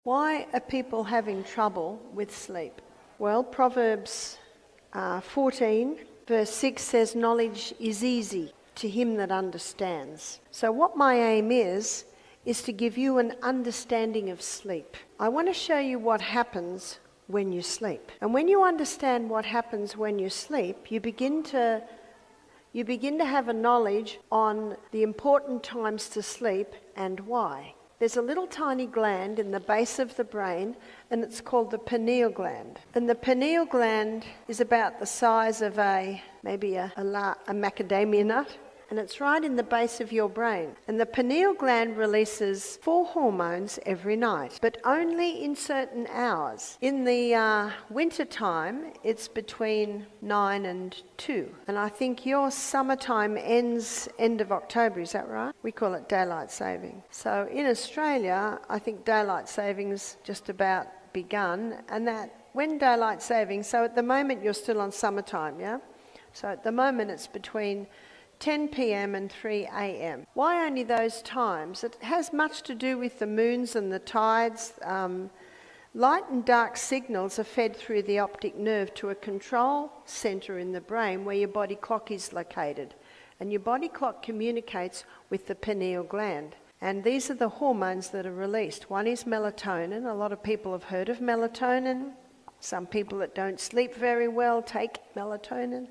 Why are people having trouble with sleep? Well, Proverbs 14 verse 6 says, knowledge is easy to him that understands. So what my aim is to give you an understanding of sleep. I want to show you what happens when you sleep. And when you understand what happens when you sleep, you begin to have a knowledge on the important times to sleep and why. There's a little tiny gland in the base of the brain, and it's called the pineal gland. And the pineal gland is about the size of maybe a macadamia nut, and it's right in the base of your brain. And the pineal gland releases 4 hormones every night, but only in certain hours. In the winter time, it's between 9 and 2. And I think your summertime ends end of October, is that right? We call it daylight saving. So in Australia, I think daylight saving's just about begun, and that when daylight saving, so at the moment you're still on summertime, yeah? So at the moment it's between 10 p.m. and 3 a.m. Why only those times? It has much to do with the moons and the tides. Light and dark signals are fed through the optic nerve to a control centre in the brain where your body clock is located. And your body clock communicates with the pineal gland. And these are the hormones that are released. One is melatonin. A lot of people have heard of melatonin. Some people that don't sleep very well take melatonin.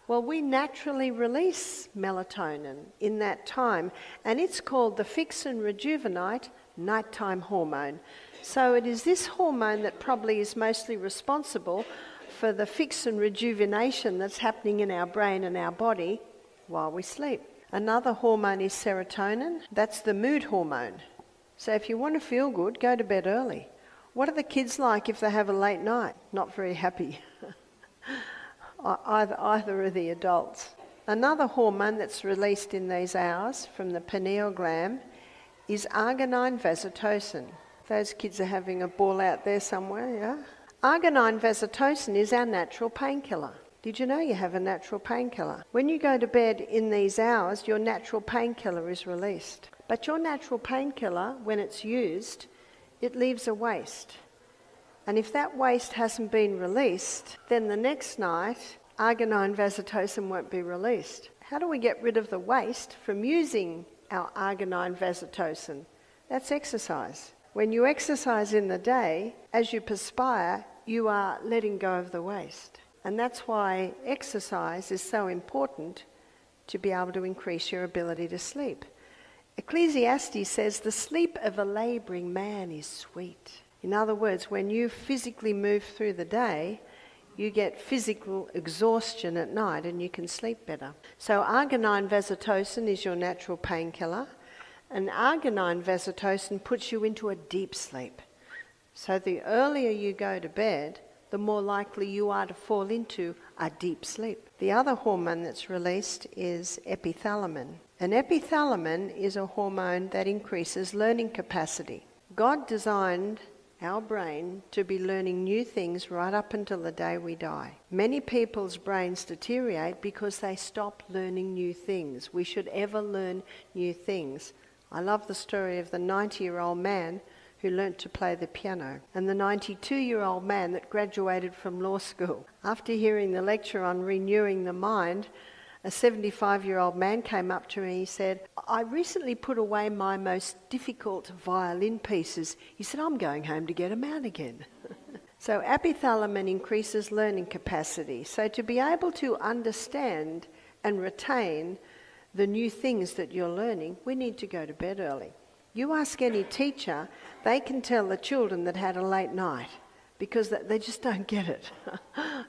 Well, we naturally release melatonin in that time, and it's called the fix and rejuvenate nighttime hormone. So it is this hormone that probably is mostly responsible for the fix and rejuvenation that's happening in our brain and our body while we sleep. Another hormone is serotonin. That's the mood hormone. So if you want to feel good, go to bed early. What are the kids like if they have a late night? Not very happy. Either are the adults. Another hormone that's released in these hours from the pineal gland is arginine vasotocin. Those kids are having a ball out there somewhere, yeah? Arginine vasotocin is our natural painkiller. Did you know you have a natural painkiller? When you go to bed in these hours, your natural painkiller is released. But your natural painkiller, when it's used, it leaves a waste. And if that waste hasn't been released, then the next night, arginine vasotocin won't be released. How do we get rid of the waste from using our arginine vasotocin? That's exercise. When you exercise in the day, as you perspire, you are letting go of the waste. And that's why exercise is so important to be able to increase your ability to sleep. Ecclesiastes says, the sleep of a labouring man is sweet. In other words, when you physically move through the day, you get physical exhaustion at night and you can sleep better. So arginine vasotocin is your natural painkiller, and arginine vasotocin puts you into a deep sleep. So the earlier you go to bed, the more likely you are to fall into a deep sleep. The other hormone that's released is epithalamin. And epithalamin is a hormone that increases learning capacity. God designed our brain to be learning new things right up until the day we die. Many people's brains deteriorate because they stop learning new things. We should ever learn new things. I love the story of the 90-year-old man who learnt to play the piano, and the 92-year-old man that graduated from law school. After hearing the lecture on renewing the mind, a 75-year-old man came up to me and he said, I recently put away my most difficult violin pieces. He said, I'm going home to get them out again. So epithalamin increases learning capacity. So to be able to understand and retain the new things that you're learning, we need to go to bed early. You ask any teacher, they can tell the children that had a late night because they just don't get it.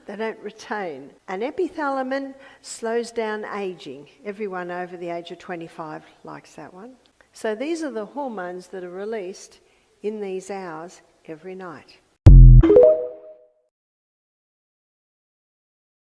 They don't retain. And epithalamin slows down aging. Everyone over the age of 25 likes that one. So these are the hormones that are released in these hours every night.